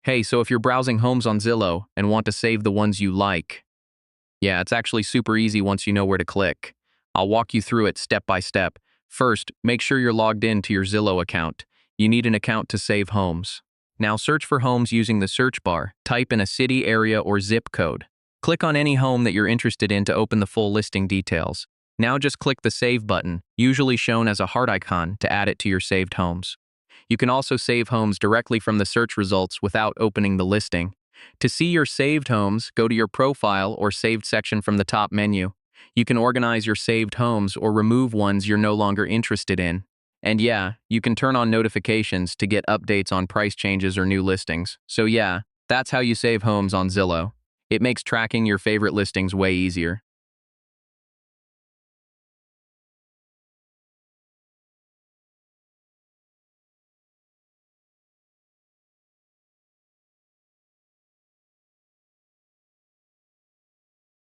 Hey, so if you're browsing homes on Zillow and want to save the ones you like, yeah, it's actually super easy once you know where to click. I'll walk you through it step by step. First, make sure you're logged in to your Zillow account. You need an account to save homes. Now search for homes using the search bar. Type in a city, area, or zip code. Click on any home that you're interested in to open the full listing details. Now just click the Save button, usually shown as a heart icon, to add it to your saved homes. You can also save homes directly from the search results without opening the listing. To see your saved homes, go to your Profile or Saved section from the top menu. You can organize your saved homes or remove ones you're no longer interested in. And yeah, you can turn on notifications to get updates on price changes or new listings. So yeah, that's how you save homes on Zillow. It makes tracking your favorite listings way easier.